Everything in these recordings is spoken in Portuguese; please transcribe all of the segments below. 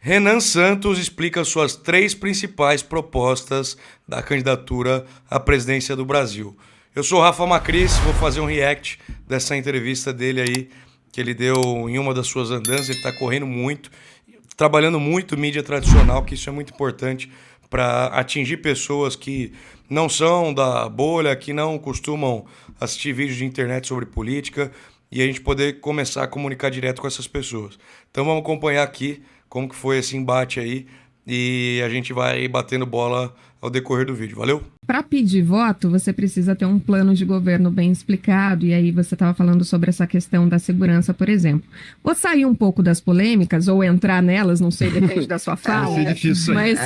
Renan Santos explica suas 3 principais propostas da candidatura à presidência do Brasil. Eu sou o Rafa Macris, vou fazer um react dessa entrevista dele aí, que ele deu em uma das suas andanças. Ele está correndo muito, trabalhando muito mídia tradicional, que isso é muito importante para atingir pessoas que não são da bolha, que não costumam assistir vídeos de internet sobre política, e a gente poder começar a comunicar direto com essas pessoas. Então vamos acompanhar aqui como que foi esse embate aí e a gente vai batendo bola ao decorrer do vídeo. Valeu? Para pedir voto, você precisa ter um plano de governo bem explicado, e aí você estava falando sobre essa questão da segurança, por exemplo. Vou sair um pouco das polêmicas ou entrar nelas, não sei, depende da sua fala. É difícil. Mas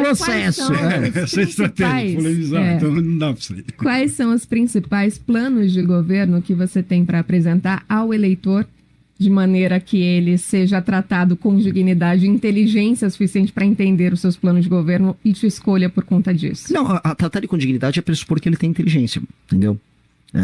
Processo. Essa estratégia, polemizar, então não dá para sair. Quais são os principais planos de governo que você tem para apresentar ao eleitor, de maneira que ele seja tratado com dignidade e inteligência suficiente para entender os seus planos de governo e te escolha por conta disso? Não, tratar ele com dignidade é pressupor que ele tem inteligência, entendeu?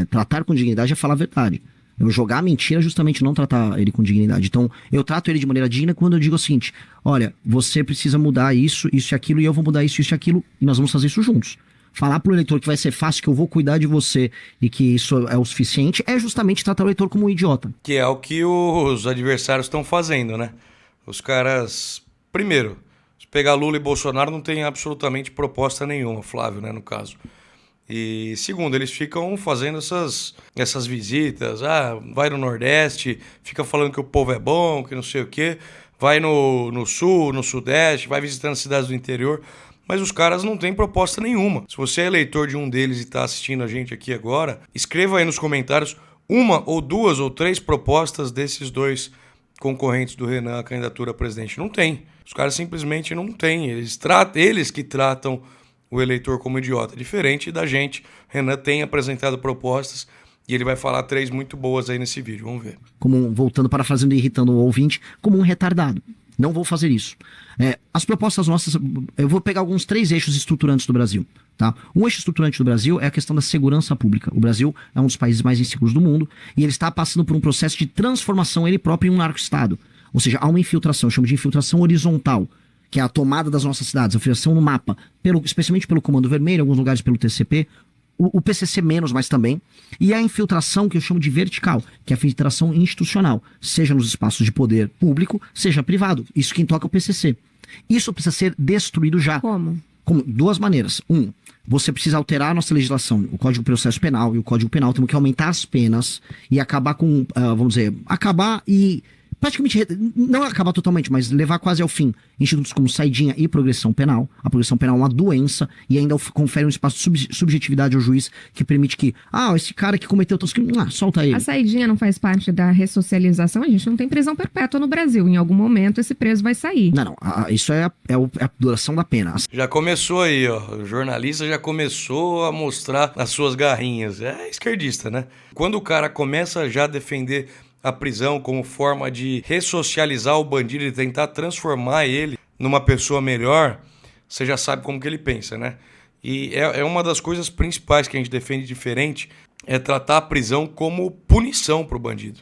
Tratar com dignidade é falar a verdade. Eu jogar a mentira é justamente não tratar ele com dignidade. Então, eu trato ele de maneira digna quando eu digo o seguinte: olha, você precisa mudar isso, isso e aquilo, e eu vou mudar isso e aquilo, e nós vamos fazer isso juntos. Falar pro eleitor que vai ser fácil, que eu vou cuidar de você e que isso é o suficiente, é justamente tratar o eleitor como um idiota. Que é o que os adversários estão fazendo, né? Os caras... Primeiro, se pegar Lula e Bolsonaro não tem absolutamente proposta nenhuma, Flávio, né, no caso. E segundo, eles ficam fazendo essas visitas, vai no Nordeste, fica falando que o povo é bom, que não sei o quê, vai no Sul, no Sudeste, vai visitando cidades do interior... Mas os caras não têm proposta nenhuma. Se você é eleitor de um deles e está assistindo a gente aqui agora, escreva aí nos comentários 1 ou 2 ou 3 propostas desses 2 concorrentes do Renan à candidatura a presidente. Não tem. Os caras simplesmente não têm. Eles que tratam o eleitor como idiota. Diferente da gente. O Renan tem apresentado propostas e ele vai falar 3 muito boas aí nesse vídeo. Vamos ver. Voltando, parafraseando e irritando o ouvinte, como um retardado. Não vou fazer isso. As propostas nossas, eu vou pegar 3 eixos estruturantes do Brasil. Tá? Um eixo estruturante do Brasil é a questão da segurança pública. O Brasil é um dos países mais inseguros do mundo e ele está passando por um processo de transformação ele próprio em um narco-estado. Ou seja, há uma infiltração, eu chamo de infiltração horizontal, que é a tomada das nossas cidades, a infiltração no mapa, especialmente pelo Comando Vermelho, em alguns lugares pelo TCP, o PCC menos, mas também, e a infiltração que eu chamo de vertical, que é a infiltração institucional, seja nos espaços de poder público, seja privado. Isso quem toca é o PCC. Isso precisa ser destruído já. Como? 2 maneiras. Você precisa alterar a nossa legislação, o Código de Processo Penal e o Código Penal. Temos que aumentar as penas e acabar com, acabar e... praticamente, não acabar totalmente, mas levar quase ao fim institutos como saidinha e progressão penal. A progressão penal é uma doença e ainda confere um espaço de subjetividade ao juiz que permite que, esse cara que cometeu tantos crimes, solta ele. A saidinha não faz parte da ressocialização? A gente não tem prisão perpétua no Brasil. Em algum momento esse preso vai sair. Não. Isso é a duração da pena. Já começou aí, ó. O jornalista já começou a mostrar as suas garrinhas. É esquerdista, né? Quando o cara começa já a defender a prisão como forma de ressocializar o bandido e tentar transformar ele numa pessoa melhor, você já sabe como que ele pensa, né? E é uma das coisas principais que a gente defende diferente, é tratar a prisão como punição para o bandido.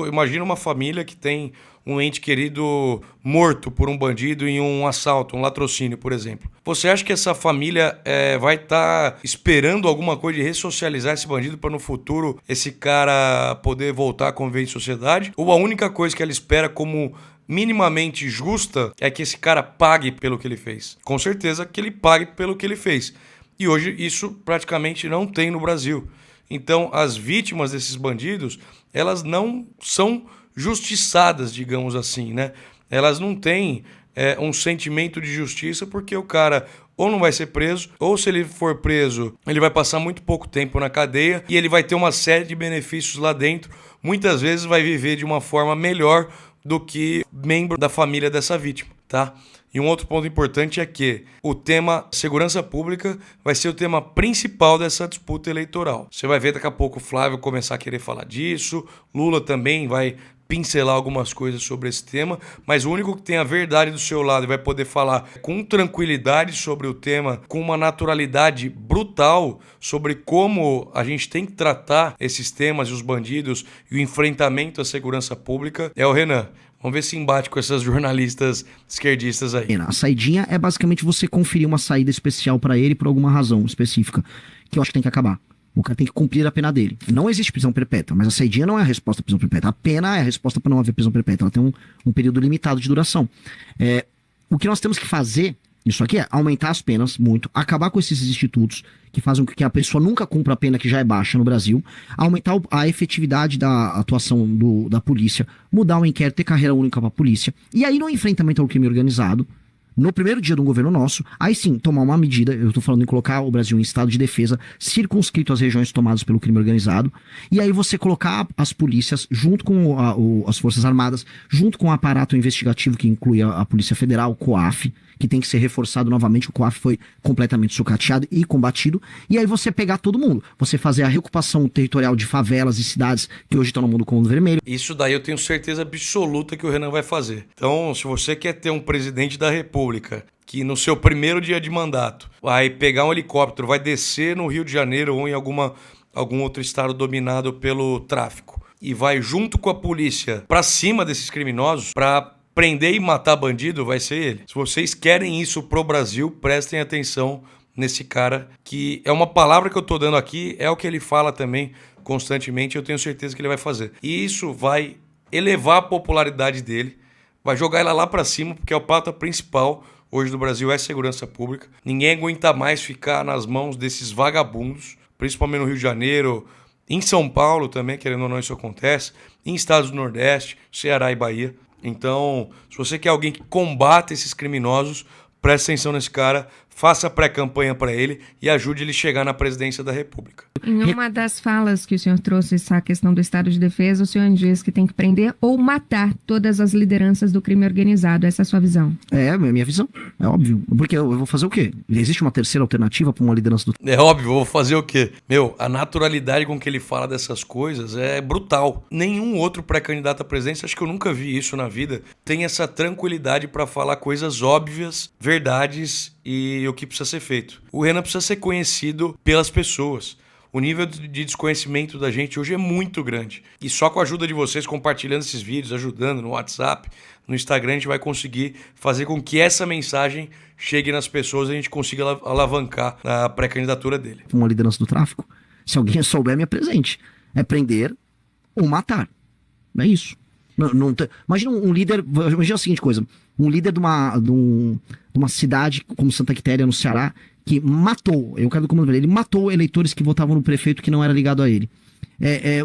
Imagina uma família que tem um ente querido morto por um bandido em um assalto, um latrocínio, por exemplo. Você acha que essa família vai estar esperando alguma coisa de ressocializar esse bandido para no futuro esse cara poder voltar a conviver em sociedade? Ou a única coisa que ela espera como minimamente justa é que esse cara pague pelo que ele fez? Com certeza que ele pague pelo que ele fez. E hoje isso praticamente não tem no Brasil. Então as vítimas desses bandidos, elas não são justiçadas, digamos assim, né? Elas não têm um sentimento de justiça porque o cara ou não vai ser preso, ou se ele for preso, ele vai passar muito pouco tempo na cadeia e ele vai ter uma série de benefícios lá dentro. Muitas vezes vai viver de uma forma melhor do que membro da família dessa vítima, tá? E um outro ponto importante é que o tema segurança pública vai ser o tema principal dessa disputa eleitoral. Você vai ver daqui a pouco o Flávio começar a querer falar disso, Lula também vai pincelar algumas coisas sobre esse tema, mas o único que tem a verdade do seu lado e vai poder falar com tranquilidade sobre o tema, com uma naturalidade brutal sobre como a gente tem que tratar esses temas e os bandidos e o enfrentamento à segurança pública é o Renan. Vamos ver se embate com essas jornalistas esquerdistas aí. A saidinha é basicamente você conferir uma saída especial pra ele por alguma razão específica, que eu acho que tem que acabar. O cara tem que cumprir a pena dele. Não existe prisão perpétua, mas a saidinha não é a resposta à prisão perpétua. A pena é a resposta para não haver prisão perpétua. Ela tem um período limitado de duração. O que nós temos que fazer, isso aqui, é aumentar as penas muito, acabar com esses institutos que fazem com que a pessoa nunca cumpra a pena que já é baixa no Brasil, aumentar a efetividade da atuação da polícia, mudar o inquérito, ter carreira única para a polícia, e aí no enfrentamento ao crime organizado, no primeiro dia de um governo nosso, aí sim, tomar uma medida, eu tô falando em colocar o Brasil em estado de defesa, circunscrito às regiões tomadas pelo crime organizado, e aí você colocar as polícias junto com as Forças Armadas, junto com o aparato investigativo que inclui a Polícia Federal, o COAF, que tem que ser reforçado novamente, o COAF foi completamente sucateado e combatido, e aí você pegar todo mundo, você fazer a reocupação territorial de favelas e cidades que hoje estão no mundo com o vermelho. Isso daí eu tenho certeza absoluta que o Renan vai fazer. Então, se você quer ter um presidente da República que no seu primeiro dia de mandato vai pegar um helicóptero, vai descer no Rio de Janeiro ou em algum outro estado dominado pelo tráfico e vai junto com a polícia pra cima desses criminosos, pra prender e matar bandido, vai ser ele. Se vocês querem isso pro Brasil, prestem atenção nesse cara, que é uma palavra que eu tô dando aqui, é o que ele fala também constantemente, eu tenho certeza que ele vai fazer. E isso vai elevar a popularidade dele, vai jogar ela lá pra cima, porque é o pauta principal hoje do Brasil, é segurança pública. Ninguém aguenta mais ficar nas mãos desses vagabundos, principalmente no Rio de Janeiro, em São Paulo também, querendo ou não, isso acontece, em estados do Nordeste, Ceará e Bahia. Então, se você quer alguém que combata esses criminosos, preste atenção nesse cara, faça pré-campanha para ele e ajude ele a chegar na presidência da República. Em uma das falas que o senhor trouxe essa questão do estado de defesa, o senhor diz que tem que prender ou matar todas as lideranças do crime organizado. Essa é a sua visão? É a minha visão, é óbvio. Porque eu vou fazer o quê? Existe uma terceira alternativa para uma liderança do... É óbvio, vou fazer o quê? A naturalidade com que ele fala dessas coisas é brutal. Nenhum outro pré-candidato à presidência, acho que eu nunca vi isso na vida, tem essa tranquilidade para falar coisas óbvias, verdades e o que precisa ser feito. O Renan precisa ser conhecido pelas pessoas. O nível de desconhecimento da gente hoje é muito grande. E só com a ajuda de vocês, compartilhando esses vídeos, ajudando no WhatsApp, no Instagram, a gente vai conseguir fazer com que essa mensagem chegue nas pessoas e a gente consiga alavancar a pré-candidatura dele. Uma liderança do tráfico, se alguém souber, me apresente. É prender ou matar. É isso. Imagina um líder, imagina a seguinte coisa, um líder de uma cidade como Santa Quitéria, no Ceará, que matou, eu quero como ele matou eleitores que votavam no prefeito que não era ligado a ele.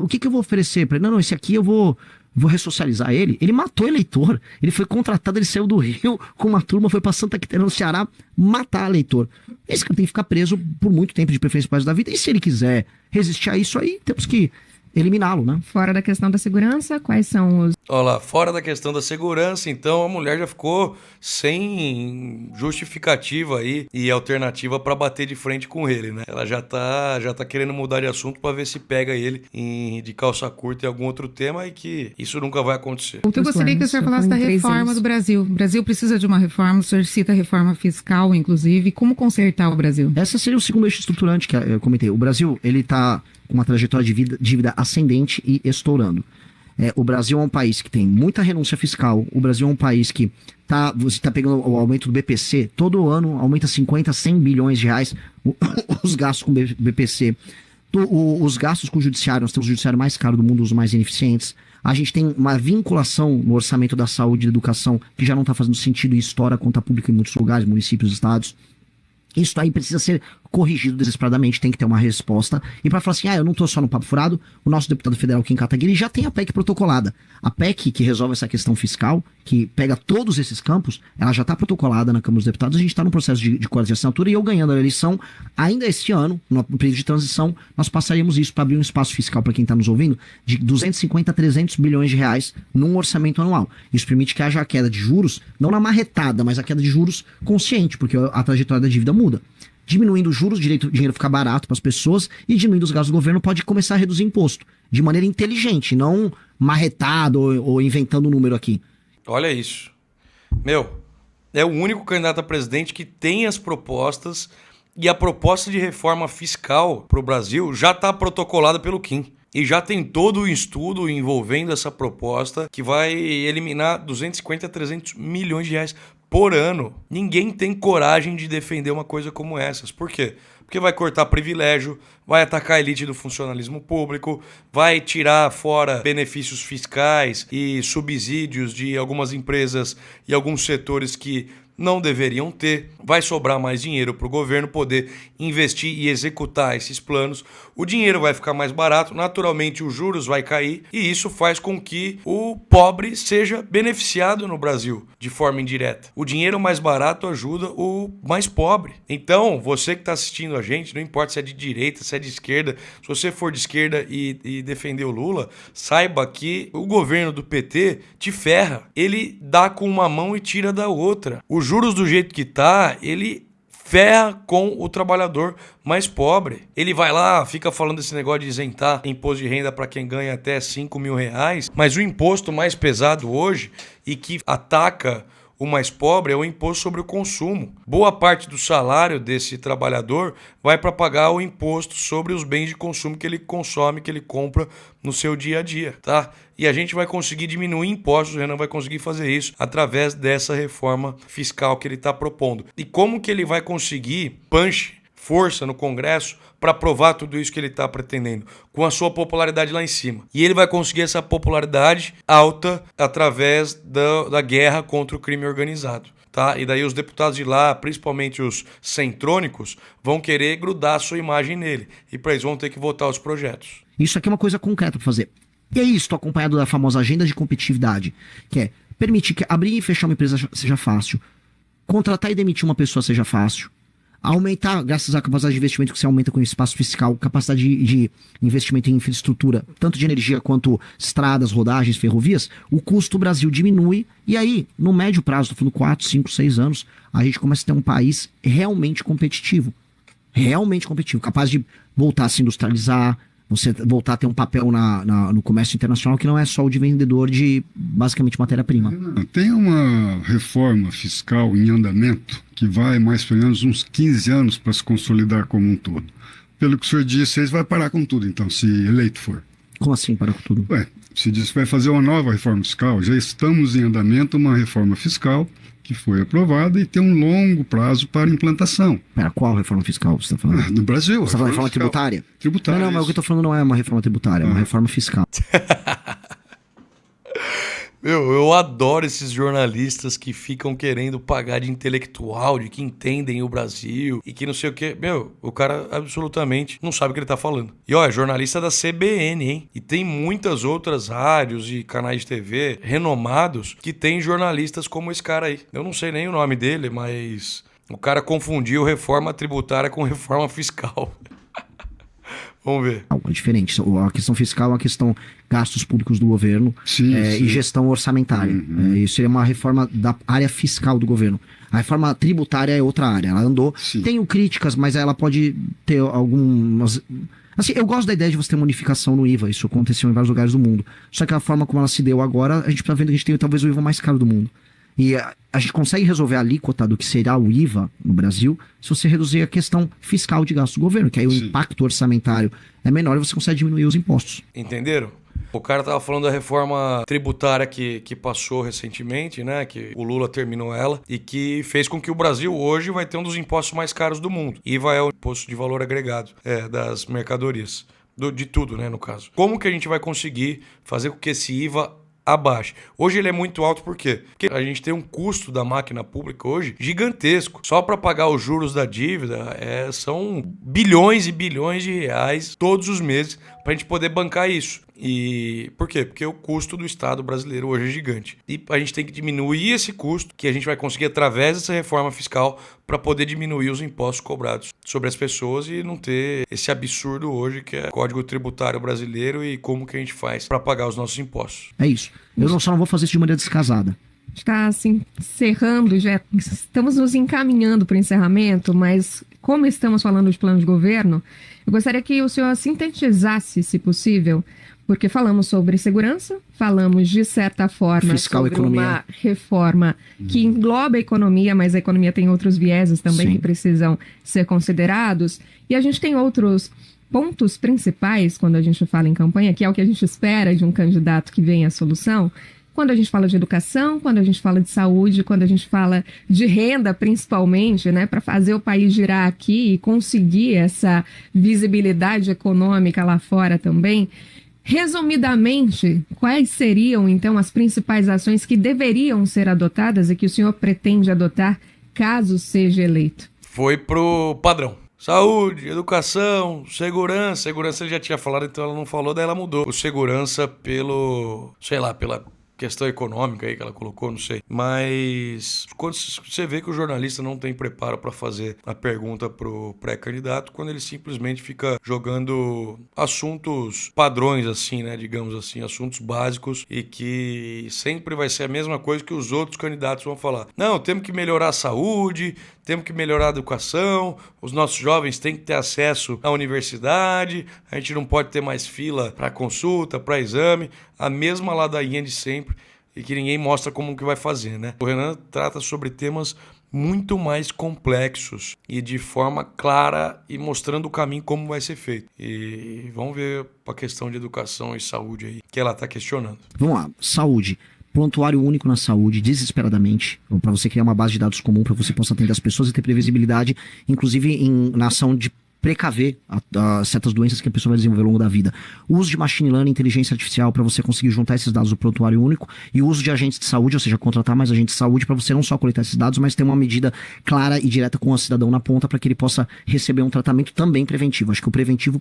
O que eu vou oferecer para ele? Não, esse aqui eu vou ressocializar ele. Ele matou eleitor, ele foi contratado, ele saiu do Rio com uma turma, foi para Santa Quitéria, no Ceará, matar eleitor. Esse cara tem que ficar preso por muito tempo, de preferência para o resto da vida, e se ele quiser resistir a isso aí, temos que eliminá-lo, né? Fora da questão da segurança, quais são os... Olha lá, fora da questão da segurança, então a mulher já ficou sem justificativa aí e alternativa para bater de frente com ele, né? Ela já tá querendo mudar de assunto para ver se pega ele de calça curta em algum outro tema e que isso nunca vai acontecer. Eu gostaria que o senhor falasse da reforma do Brasil. O Brasil precisa de uma reforma, o senhor cita a reforma fiscal, inclusive. Como consertar o Brasil? Essa seria o segundo eixo estruturante que eu comentei. O Brasil, ele tá com uma trajetória de dívida ascendente e estourando. O Brasil é um país que tem muita renúncia fiscal. O Brasil é um país que você está pegando o aumento do BPC, todo ano aumenta 50, 100 bilhões de reais os gastos com o BPC. Os gastos com o judiciário, nós temos o judiciário mais caro do mundo, os mais ineficientes. A gente tem uma vinculação no orçamento da saúde e da educação que já não está fazendo sentido e estoura a conta pública em muitos lugares, municípios, estados. Isso aí precisa ser corrigido desesperadamente, tem que ter uma resposta. E para falar assim, eu não tô só no papo furado, o nosso deputado federal Kim Kataguiri já tem a PEC protocolada. A PEC que resolve essa questão fiscal, que pega todos esses campos, ela já tá protocolada na Câmara dos Deputados, a gente tá no processo de coleta de assinatura e eu ganhando a eleição, ainda este ano, no período de transição, nós passaríamos isso para abrir um espaço fiscal para quem tá nos ouvindo, de 250 a 300 bilhões de reais num orçamento anual. Isso permite que haja a queda de juros, não na marretada, mas a queda de juros consciente, porque a trajetória da dívida muda. Diminuindo os juros, o dinheiro fica barato para as pessoas e diminuindo os gastos do governo pode começar a reduzir imposto de maneira inteligente, não marretado ou inventando um número aqui. Olha isso. É o único candidato a presidente que tem as propostas e a proposta de reforma fiscal para o Brasil já está protocolada pelo Kim. E já tem todo o estudo envolvendo essa proposta que vai eliminar 250 a 300 milhões de reais por ano. Ninguém tem coragem de defender uma coisa como essas. Por quê? Porque vai cortar privilégio, vai atacar a elite do funcionalismo público, vai tirar fora benefícios fiscais e subsídios de algumas empresas e alguns setores que não deveriam ter, vai sobrar mais dinheiro para o governo poder investir e executar esses planos, o dinheiro vai ficar mais barato, naturalmente os juros vai cair e isso faz com que o pobre seja beneficiado no Brasil de forma indireta. O dinheiro mais barato ajuda o mais pobre. Então, você que está assistindo a gente, não importa se é de direita, se é de esquerda, se você for de esquerda e defender o Lula, saiba que o governo do PT te ferra. Ele dá com uma mão e tira da outra. Os juros do jeito que tá, ele ferra com o trabalhador mais pobre. Ele vai lá, fica falando desse negócio de isentar imposto de renda para quem ganha até 5 mil reais, mas o imposto mais pesado hoje e que ataca o mais pobre é o imposto sobre o consumo. Boa parte do salário desse trabalhador vai para pagar o imposto sobre os bens de consumo que ele consome, que ele compra no seu dia a dia, tá? E a gente vai conseguir diminuir impostos, o Renan vai conseguir fazer isso através dessa reforma fiscal que ele está propondo. E como que ele vai conseguir força no Congresso para aprovar tudo isso que ele está pretendendo, com a sua popularidade lá em cima. E ele vai conseguir essa popularidade alta através da guerra contra o crime organizado. Tá? E daí os deputados de lá, principalmente os centrônicos, vão querer grudar a sua imagem nele. E para isso vão ter que votar os projetos. Isso aqui é uma coisa concreta para fazer. E é isso, acompanhado da famosa agenda de competitividade, que é permitir que abrir e fechar uma empresa seja fácil, contratar e demitir uma pessoa seja fácil, aumentar, graças à capacidade de investimento que você aumenta com o espaço fiscal, capacidade de investimento em infraestrutura, tanto de energia quanto estradas, rodagens, ferrovias, o custo do Brasil diminui e aí, no médio prazo, estou falando 4, 5, 6 anos, a gente começa a ter um país realmente competitivo, capaz de voltar a se industrializar, você voltar a ter um papel no comércio internacional que não é só o de vendedor de, basicamente, matéria-prima. Tem uma reforma fiscal em andamento que vai mais ou menos uns 15 anos para se consolidar como um todo. Pelo que o senhor disse, vocês vai parar com tudo, então, se eleito for. Como assim parar com tudo? Se diz que vai fazer uma nova reforma fiscal, já estamos em andamento uma reforma fiscal que foi aprovada e tem um longo prazo para implantação. Pera, qual reforma fiscal você está falando? No Brasil. Você está falando de reforma tributária? Tributária. Não, mas o que eu estou falando não é uma reforma tributária, é uma reforma fiscal. Eu adoro esses jornalistas que ficam querendo pagar de intelectual, de que entendem o Brasil e que não sei o quê. O cara absolutamente não sabe o que ele tá falando. E é jornalista da CBN, hein? E tem muitas outras rádios e canais de TV renomados que tem jornalistas como esse cara aí. Eu não sei nem o nome dele, mas o cara confundiu reforma tributária com reforma fiscal. Vamos ver. É diferente. A questão fiscal é uma questão gastos públicos do governo e gestão orçamentária. Isso seria uma reforma da área fiscal do governo. A reforma tributária é outra área. Ela andou. Tenho críticas, mas ela pode ter algumas... Assim, eu gosto da ideia de você ter uma unificação no IVA. Isso aconteceu em vários lugares do mundo. Só que a forma como ela se deu agora, a gente está vendo que a gente tem talvez o IVA mais caro do mundo. E a gente consegue resolver a alíquota do que será o IVA no Brasil se você reduzir a questão fiscal de gasto do governo, que aí o impacto orçamentário é menor e você consegue diminuir os impostos. Entenderam? O cara tava falando da reforma tributária que passou recentemente, né? Que o Lula terminou ela e que fez com que o Brasil hoje vai ter um dos impostos mais caros do mundo. IVA é o imposto de valor agregado das mercadorias. De tudo, né, no caso. Como que a gente vai conseguir fazer com que esse IVA abaixe? Hoje ele é muito alto, por quê? Porque a gente tem um custo da máquina pública hoje gigantesco. Só para pagar os juros da dívida são bilhões e bilhões de reais todos os meses para a gente poder bancar isso. E por quê? Porque o custo do Estado brasileiro hoje é gigante. E a gente tem que diminuir esse custo, que a gente vai conseguir através dessa reforma fiscal para poder diminuir os impostos cobrados sobre as pessoas e não ter esse absurdo hoje que é o Código Tributário Brasileiro e como que a gente faz para pagar os nossos impostos. É isso. Eu só não vou fazer isso de maneira descasada. Está assim, encerrando, já estamos nos encaminhando para o encerramento, mas como estamos falando de plano de governo, eu gostaria que o senhor sintetizasse, se possível, porque falamos sobre segurança, falamos de certa forma fiscal, sobre economia. Uma reforma que engloba a economia, mas a economia tem outros vieses também que precisam ser considerados, e a gente tem outros pontos principais quando a gente fala em campanha, que é o que a gente espera de um candidato que venha à solução, quando a gente fala de educação, quando a gente fala de saúde, quando a gente fala de renda, principalmente, né, para fazer o país girar aqui e conseguir essa visibilidade econômica lá fora também. Resumidamente, quais seriam, então, as principais ações que deveriam ser adotadas e que o senhor pretende adotar caso seja eleito? Foi pro padrão. Saúde, educação, segurança. Segurança ele já tinha falado, então ela não falou, daí ela mudou. O segurança pela questão econômica aí que ela colocou, não sei. Mas quando você vê que o jornalista não tem preparo para fazer a pergunta pro pré-candidato, quando ele simplesmente fica jogando assuntos padrões, assim, né? Digamos assim, assuntos básicos e que sempre vai ser a mesma coisa que os outros candidatos vão falar. Não, temos que melhorar a saúde, temos que melhorar a educação, os nossos jovens têm que ter acesso à universidade, a gente não pode ter mais fila para consulta, para exame, a mesma ladainha de sempre e que ninguém mostra como que vai fazer, né? O Renan trata sobre temas muito mais complexos e de forma clara e mostrando o caminho como vai ser feito. E vamos ver a questão de educação e saúde aí que ela está questionando. Vamos lá, saúde. Prontuário único na saúde, desesperadamente, para você criar uma base de dados comum, para você possa atender as pessoas e ter previsibilidade, inclusive na ação de precaver certas doenças que a pessoa vai desenvolver ao longo da vida. O uso de machine learning, inteligência artificial, para você conseguir juntar esses dados do prontuário único, e o uso de agentes de saúde, ou seja, contratar mais agentes de saúde para você não só coletar esses dados, mas ter uma medida clara e direta com o cidadão na ponta para que ele possa receber um tratamento também preventivo. Acho que o preventivo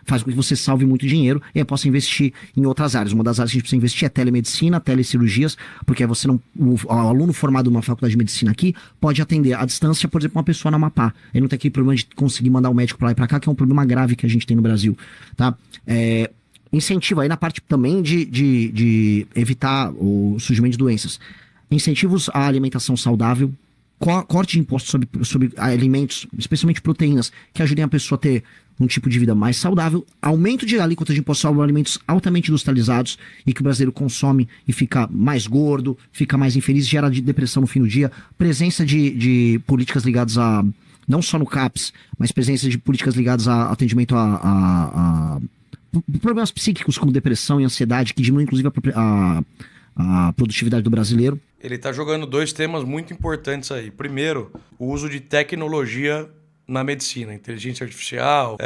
faz com que você salve muito dinheiro e aí possa investir em outras áreas. Uma das áreas que a gente precisa investir é telemedicina, telecirurgias, porque aí você o aluno formado numa faculdade de medicina aqui pode atender à distância, por exemplo, uma pessoa na Amapá. Ele não tem aquele problema de conseguir mandar médico para lá e para cá, que é um problema grave que a gente tem no Brasil, tá? Incentivo aí na parte também de evitar o surgimento de doenças. Incentivos à alimentação saudável, corte de impostos sobre alimentos, especialmente proteínas, que ajudem a pessoa a ter um tipo de vida mais saudável, aumento de alíquota de impostos sobre alimentos altamente industrializados e que o brasileiro consome e fica mais gordo, fica mais infeliz, gera depressão no fim do dia, presença de políticas ligadas a não só no CAPS, mas presença de políticas ligadas a atendimento a problemas psíquicos como depressão e ansiedade, que diminui inclusive a produtividade do brasileiro. Ele está jogando dois temas muito importantes aí. Primeiro, o uso de tecnologia na medicina, inteligência artificial,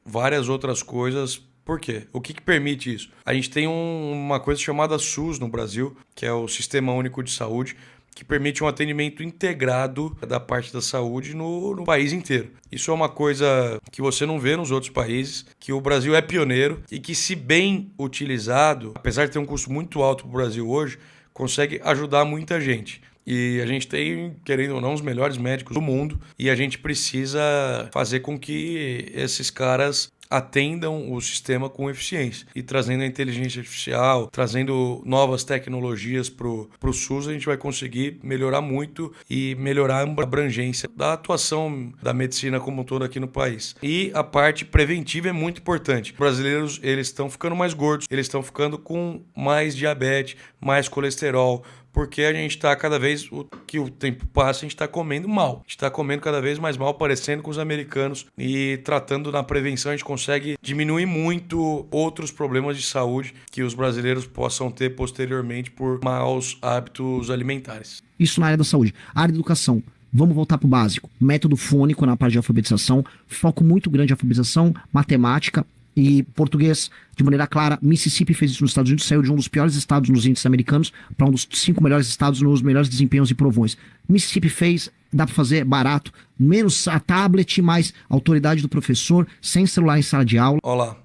várias outras coisas. Por quê? O que permite isso? A gente tem uma coisa chamada SUS no Brasil, que é o Sistema Único de Saúde, que permite um atendimento integrado da parte da saúde no país inteiro. Isso é uma coisa que você não vê nos outros países, que o Brasil é pioneiro e que, se bem utilizado, apesar de ter um custo muito alto para o Brasil hoje, consegue ajudar muita gente. E a gente tem, querendo ou não, os melhores médicos do mundo e a gente precisa fazer com que esses caras atendam o sistema com eficiência. E trazendo a inteligência artificial, trazendo novas tecnologias para o SUS, a gente vai conseguir melhorar muito e melhorar a abrangência da atuação da medicina como um todo aqui no país. E a parte preventiva é muito importante. Os brasileiros, eles estão ficando mais gordos, eles estão ficando com mais diabetes, mais colesterol, porque a gente está cada vez, que o tempo passa, a gente está comendo mal. A gente está comendo cada vez mais mal, parecendo com os americanos. E tratando na prevenção, a gente consegue diminuir muito outros problemas de saúde que os brasileiros possam ter posteriormente por maus hábitos alimentares. Isso na área da saúde. A área da educação. Vamos voltar para o básico. Método fônico na parte de alfabetização. Foco muito grande em alfabetização, matemática e português de maneira clara. Mississippi fez isso nos Estados Unidos, saiu de um dos piores estados nos índices americanos para um dos 5 melhores estados nos melhores desempenhos e provões. Mississippi fez, dá para fazer barato, menos a tablet, mais autoridade do professor, sem celular em sala de aula. Olha lá.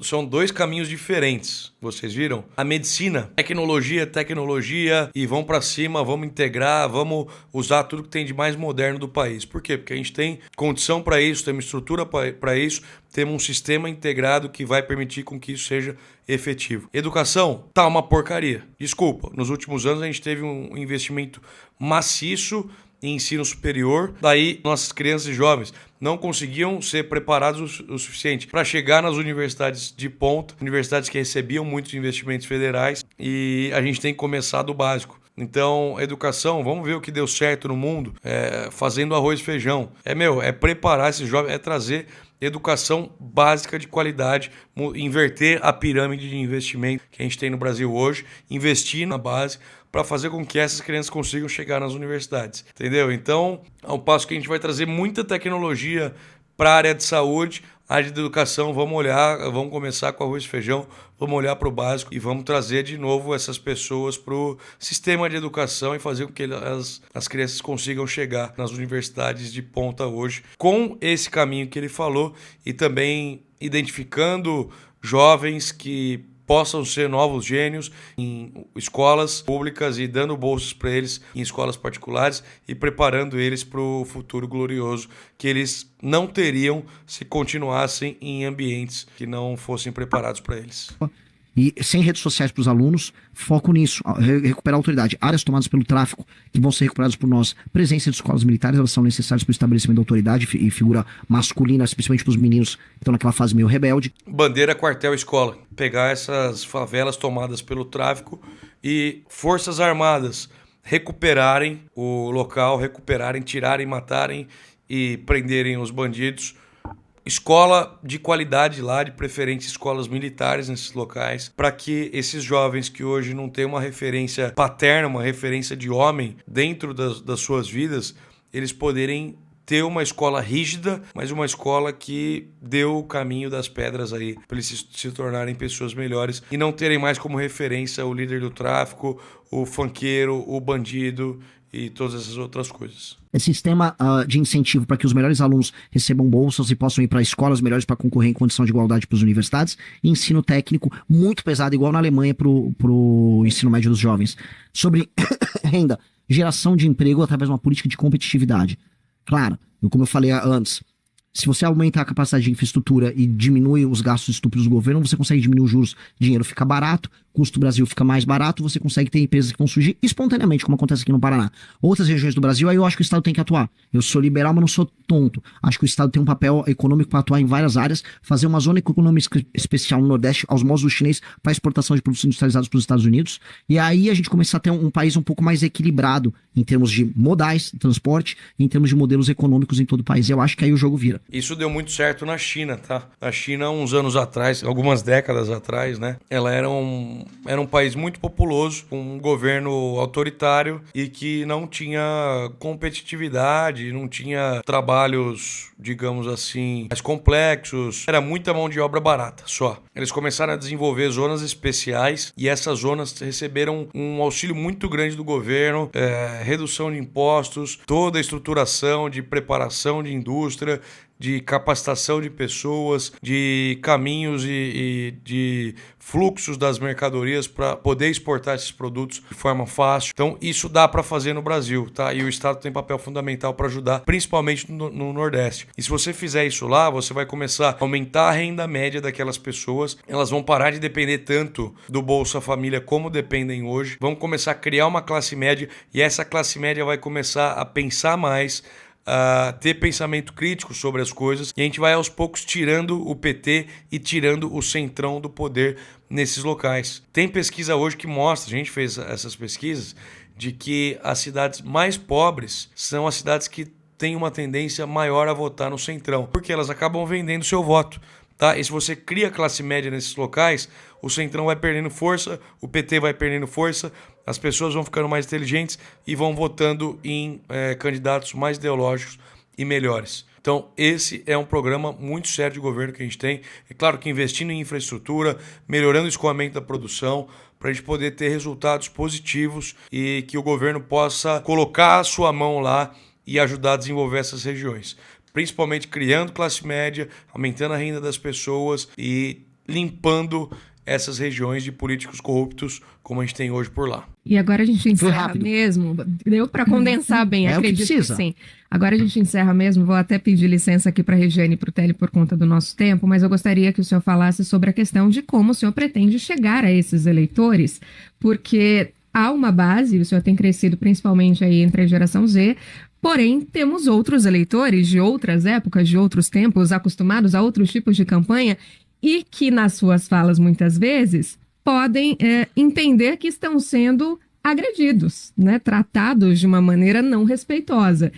São dois caminhos diferentes, vocês viram? A medicina, tecnologia, e vamos para cima, vamos integrar, vamos usar tudo que tem de mais moderno do país. Por quê? Porque a gente tem condição para isso, temos estrutura para isso, temos um sistema integrado que vai permitir com que isso seja efetivo. Educação tá uma porcaria. Desculpa, nos últimos anos a gente teve um investimento maciço em ensino superior, daí nossas crianças e jovens não conseguiam ser preparados o suficiente para chegar nas universidades de ponta, universidades que recebiam muitos investimentos federais, e a gente tem que começar do básico. Então, educação, vamos ver o que deu certo no mundo, fazendo arroz e feijão. É preparar esses jovens, é trazer educação básica de qualidade, inverter a pirâmide de investimento que a gente tem no Brasil hoje, investir na base para fazer com que essas crianças consigam chegar nas universidades, entendeu? Então, ao passo que a gente vai trazer muita tecnologia para a área de saúde, a área de educação, vamos começar com arroz e feijão, vamos olhar para o básico e vamos trazer de novo essas pessoas para o sistema de educação e fazer com que as crianças consigam chegar nas universidades de ponta hoje, com esse caminho que ele falou e também identificando jovens que possam ser novos gênios em escolas públicas e dando bolsas para eles em escolas particulares e preparando eles para o futuro glorioso que eles não teriam se continuassem em ambientes que não fossem preparados para eles. E sem redes sociais para os alunos, foco nisso, recuperar a autoridade. Áreas tomadas pelo tráfico, que vão ser recuperadas por nós. Presença de escolas militares, elas são necessárias para o estabelecimento da autoridade e figura masculina, especialmente para os meninos que estão naquela fase meio rebelde. Bandeira, quartel, escola. Pegar essas favelas tomadas pelo tráfico e forças armadas recuperarem o local, tirarem, matarem e prenderem os bandidos. Escola de qualidade lá, de preferência escolas militares nesses locais, para que esses jovens que hoje não têm uma referência paterna, uma referência de homem dentro das suas vidas, eles poderem ter uma escola rígida, mas uma escola que deu o caminho das pedras aí, para eles se tornarem pessoas melhores e não terem mais como referência o líder do tráfico, o funkeiro, o bandido e todas essas outras coisas. Esse sistema de incentivo para que os melhores alunos recebam bolsas e possam ir para escolas melhores para concorrer em condição de igualdade para as universidades, e ensino técnico muito pesado, igual na Alemanha para o ensino médio dos jovens. Sobre renda, geração de emprego através de uma política de competitividade. Claro, como eu falei antes, se você aumentar a capacidade de infraestrutura e diminui os gastos estúpidos do governo, você consegue diminuir os juros, dinheiro fica barato, custo do Brasil fica mais barato, você consegue ter empresas que vão surgir espontaneamente, como acontece aqui no Paraná. Outras regiões do Brasil, aí eu acho que o Estado tem que atuar. Eu sou liberal, mas não sou tonto. Acho que o Estado tem um papel econômico para atuar em várias áreas, fazer uma zona econômica especial no Nordeste, aos moldes do chinês, para exportação de produtos industrializados para os Estados Unidos. E aí a gente começar a ter um país um pouco mais equilibrado em termos de modais, transporte, e em termos de modelos econômicos em todo o país. Eu acho que aí o jogo vira. Isso deu muito certo na China, tá? A China, uns anos atrás, algumas décadas atrás, né? Ela era um país muito populoso, com um governo autoritário e que não tinha competitividade, não tinha trabalhos, digamos assim, mais complexos. Era muita mão de obra barata, só. Eles começaram a desenvolver zonas especiais e essas zonas receberam um auxílio muito grande do governo, redução de impostos, toda a estruturação de preparação de indústria, de capacitação de pessoas, de caminhos e de fluxos das mercadorias para poder exportar esses produtos de forma fácil. Então, isso dá para fazer no Brasil, tá? E o Estado tem papel fundamental para ajudar, principalmente no Nordeste. E se você fizer isso lá, você vai começar a aumentar a renda média daquelas pessoas. Elas vão parar de depender tanto do Bolsa Família como dependem hoje. Vão começar a criar uma classe média e essa classe média vai começar a pensar mais, a ter pensamento crítico sobre as coisas, e a gente vai aos poucos tirando o PT e tirando o centrão do poder nesses locais. Tem pesquisa hoje que mostra, a gente fez essas pesquisas, de que as cidades mais pobres são as cidades que têm uma tendência maior a votar no centrão, porque elas acabam vendendo seu voto. Tá? E se você cria classe média nesses locais, o centrão vai perdendo força, o PT vai perdendo força, as pessoas vão ficando mais inteligentes e vão votando em candidatos mais ideológicos e melhores. Então, esse é um programa muito sério de governo que a gente tem. É claro que investindo em infraestrutura, melhorando o escoamento da produção, para a gente poder ter resultados positivos e que o governo possa colocar a sua mão lá e ajudar a desenvolver essas regiões. Principalmente criando classe média, aumentando a renda das pessoas e limpando essas regiões de políticos corruptos como a gente tem hoje por lá. E agora a gente encerra mesmo. Deu para condensar bem, acredito que sim. Agora a gente encerra mesmo. Vou até pedir licença aqui para a Regiane e para o Télio por conta do nosso tempo, mas eu gostaria que o senhor falasse sobre a questão de como o senhor pretende chegar a esses eleitores, porque há uma base, o senhor tem crescido principalmente aí entre a geração Z, porém temos outros eleitores de outras épocas, de outros tempos, acostumados a outros tipos de campanha e que nas suas falas muitas vezes podem entender que estão sendo agredidos, né? Tratados de uma maneira não respeitosa.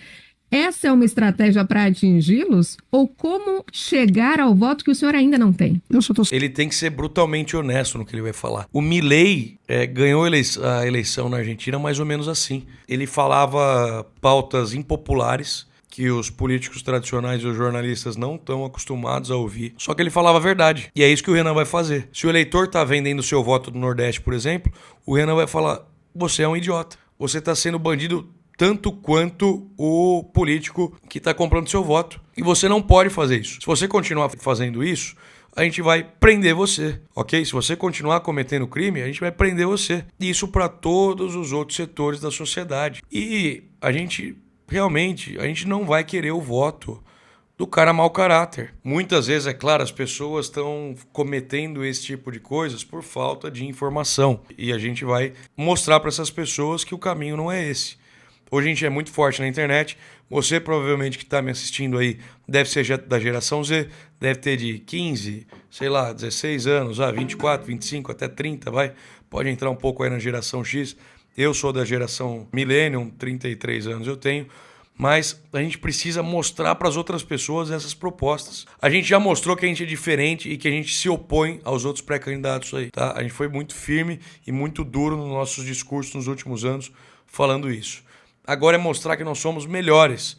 Essa é uma estratégia para atingi-los? Ou como chegar ao voto que o senhor ainda não tem? Ele tem que ser brutalmente honesto no que ele vai falar. O Milei ganhou a eleição na Argentina mais ou menos assim. Ele falava pautas impopulares que os políticos tradicionais e os jornalistas não estão acostumados a ouvir. Só que ele falava a verdade. E é isso que o Renan vai fazer. Se o eleitor está vendendo o seu voto do Nordeste, por exemplo, o Renan vai falar: você é um idiota. Você está sendo bandido tanto quanto o político que está comprando seu voto. E você não pode fazer isso. Se você continuar fazendo isso, a gente vai prender você, ok? Se você continuar cometendo crime, a gente vai prender você. Isso para todos os outros setores da sociedade. E a gente não vai querer o voto do cara mau caráter. Muitas vezes, é claro, as pessoas estão cometendo esse tipo de coisas por falta de informação. E a gente vai mostrar para essas pessoas que o caminho não é esse. Hoje a gente é muito forte na internet. Você provavelmente que está me assistindo aí deve ser da geração Z, deve ter de 15, 16 anos, 24, 25, até 30, vai. Pode entrar um pouco aí na geração X. Eu sou da geração Millennium, 33 anos eu tenho. Mas a gente precisa mostrar para as outras pessoas essas propostas. A gente já mostrou que a gente é diferente e que a gente se opõe aos outros pré-candidatos aí, tá? A gente foi muito firme e muito duro nos nossos discursos nos últimos anos falando isso. Agora é mostrar que nós somos melhores.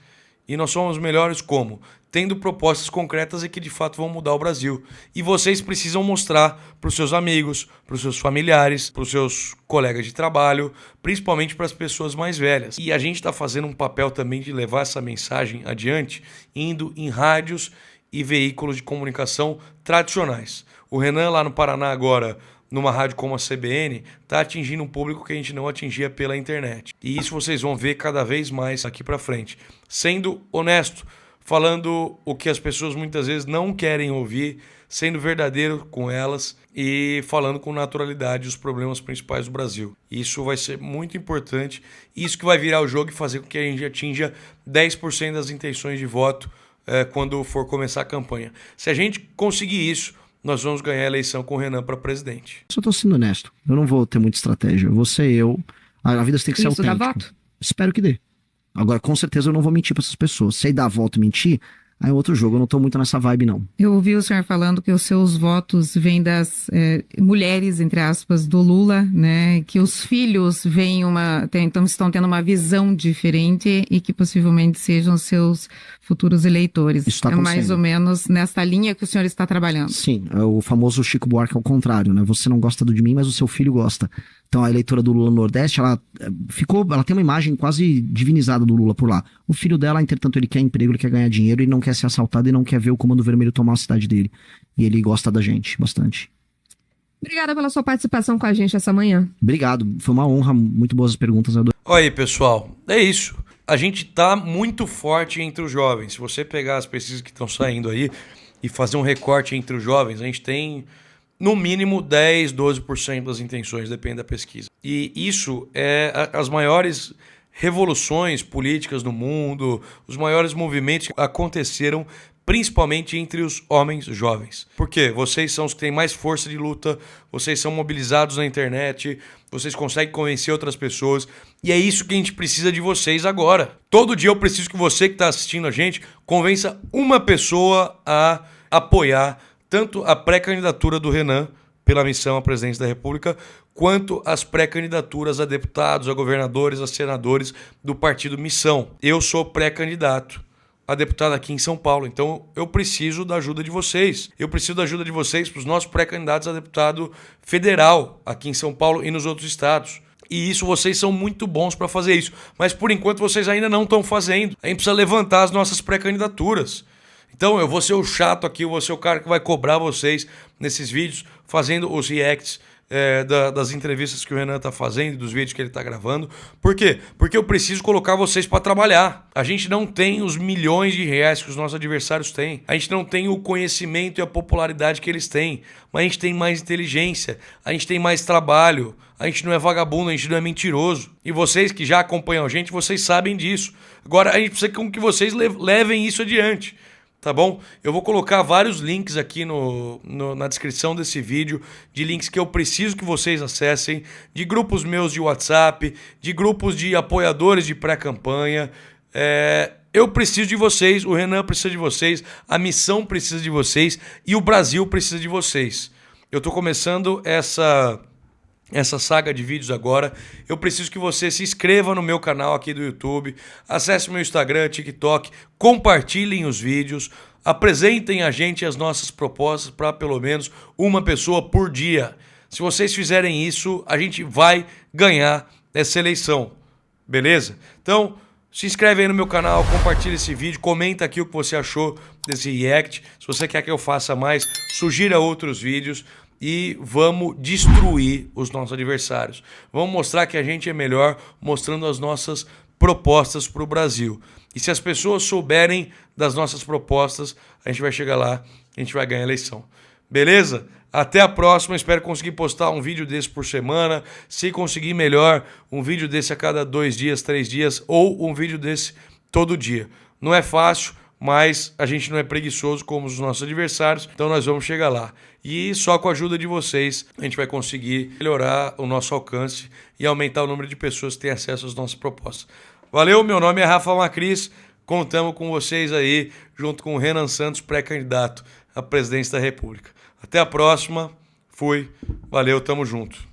E nós somos melhores como? Tendo propostas concretas e que de fato vão mudar o Brasil. E vocês precisam mostrar para os seus amigos, para os seus familiares, para os seus colegas de trabalho, principalmente para as pessoas mais velhas. E a gente está fazendo um papel também de levar essa mensagem adiante, indo em rádios e veículos de comunicação tradicionais. O Renan lá no Paraná agora, numa rádio como a CBN, está atingindo um público que a gente não atingia pela internet. E isso vocês vão ver cada vez mais aqui para frente. Sendo honesto, falando o que as pessoas muitas vezes não querem ouvir, sendo verdadeiro com elas e falando com naturalidade os problemas principais do Brasil. Isso vai ser muito importante. Isso que vai virar o jogo e fazer com que a gente atinja 10% das intenções de voto quando for começar a campanha. Se a gente conseguir isso, nós vamos ganhar a eleição com o Renan para presidente. Só tô sendo honesto. Eu não vou ter muita estratégia. Eu vou ser eu. A vida tem que ser autêntica. Isso dá voto? Espero que dê. Agora, com certeza, eu não vou mentir para essas pessoas. Se aí dar voto e mentir, aí é outro jogo. Eu não tô muito nessa vibe, não. Eu ouvi o senhor falando que os seus votos vêm das mulheres, entre aspas, do Lula, né? Que os filhos estão tendo uma visão diferente e que possivelmente sejam seus futuros eleitores. Isso tá acontecendo. Mais ou menos nessa linha que o senhor está trabalhando. Sim, é o famoso Chico Buarque ao contrário, né? Você não gosta de mim, mas o seu filho gosta. Então a eleitora do Lula no Nordeste, ela tem uma imagem quase divinizada do Lula por lá. O filho dela, entretanto, ele quer emprego, ele quer ganhar dinheiro, ele não quer ser assaltado e não quer ver o Comando Vermelho tomar a cidade dele. E ele gosta da gente, bastante. Obrigada pela sua participação com a gente essa manhã. Obrigado, foi uma honra, muito boas as perguntas. Olha aí, pessoal, é isso. A gente tá muito forte entre os jovens. Se você pegar as pesquisas que estão saindo aí e fazer um recorte entre os jovens, a gente tem no mínimo 10, 12% das intenções, depende da pesquisa. E isso é as maiores revoluções políticas do mundo, os maiores movimentos que aconteceram principalmente entre os homens jovens. Por quê? Vocês são os que têm mais força de luta, vocês são mobilizados na internet, vocês conseguem convencer outras pessoas, e é isso que a gente precisa de vocês agora. Todo dia eu preciso que você que está assistindo a gente convença uma pessoa a apoiar tanto a pré-candidatura do Renan pela missão à presidência da República, quanto as pré-candidaturas a deputados, a governadores, a senadores do partido Missão. Eu sou pré-candidato a deputado aqui em São Paulo, então eu preciso da ajuda de vocês. Eu preciso da ajuda de vocês para os nossos pré-candidatos a deputado federal aqui em São Paulo e nos outros estados. E isso, vocês são muito bons para fazer isso. Mas por enquanto vocês ainda não estão fazendo. A gente precisa levantar as nossas pré-candidaturas. Então eu vou ser o chato aqui, eu vou ser o cara que vai cobrar vocês nesses vídeos, fazendo os reacts das entrevistas que o Renan está fazendo, dos vídeos que ele está gravando. Por quê? Porque eu preciso colocar vocês para trabalhar. A gente não tem os milhões de reais que os nossos adversários têm. A gente não tem o conhecimento e a popularidade que eles têm. Mas a gente tem mais inteligência, a gente tem mais trabalho, a gente não é vagabundo, a gente não é mentiroso. E vocês que já acompanham a gente, vocês sabem disso. Agora a gente precisa que vocês levem isso adiante. Tá bom? Eu vou colocar vários links aqui na descrição desse vídeo, de links que eu preciso que vocês acessem, de grupos meus de WhatsApp, de grupos de apoiadores de pré-campanha. Eu preciso de vocês, o Renan precisa de vocês, a missão precisa de vocês e o Brasil precisa de vocês. Eu estou começando essa saga de vídeos agora. Eu preciso que você se inscreva no meu canal aqui do YouTube, acesse meu Instagram, TikTok, compartilhem os vídeos, apresentem a gente as nossas propostas para pelo menos uma pessoa por dia. Se vocês fizerem isso, a gente vai ganhar essa eleição, beleza? Então, se inscreve aí no meu canal, compartilha esse vídeo, comenta aqui o que você achou desse react. Se você quer que eu faça mais, sugira outros vídeos. E vamos destruir os nossos adversários. Vamos mostrar que a gente é melhor, mostrando as nossas propostas para o Brasil. E se as pessoas souberem das nossas propostas, a gente vai chegar lá, a gente vai ganhar a eleição. Beleza? Até a próxima. Espero conseguir postar um vídeo desse por semana. Se conseguir melhor, um vídeo desse a cada 2 dias, 3 dias, ou um vídeo desse todo dia. Não é fácil, mas a gente não é preguiçoso como os nossos adversários, então nós vamos chegar lá. E só com a ajuda de vocês a gente vai conseguir melhorar o nosso alcance e aumentar o número de pessoas que têm acesso às nossas propostas. Valeu, meu nome é Rafa Macris, contamos com vocês aí, junto com o Renan Santos, pré-candidato à presidência da República. Até a próxima, fui, valeu, tamo junto.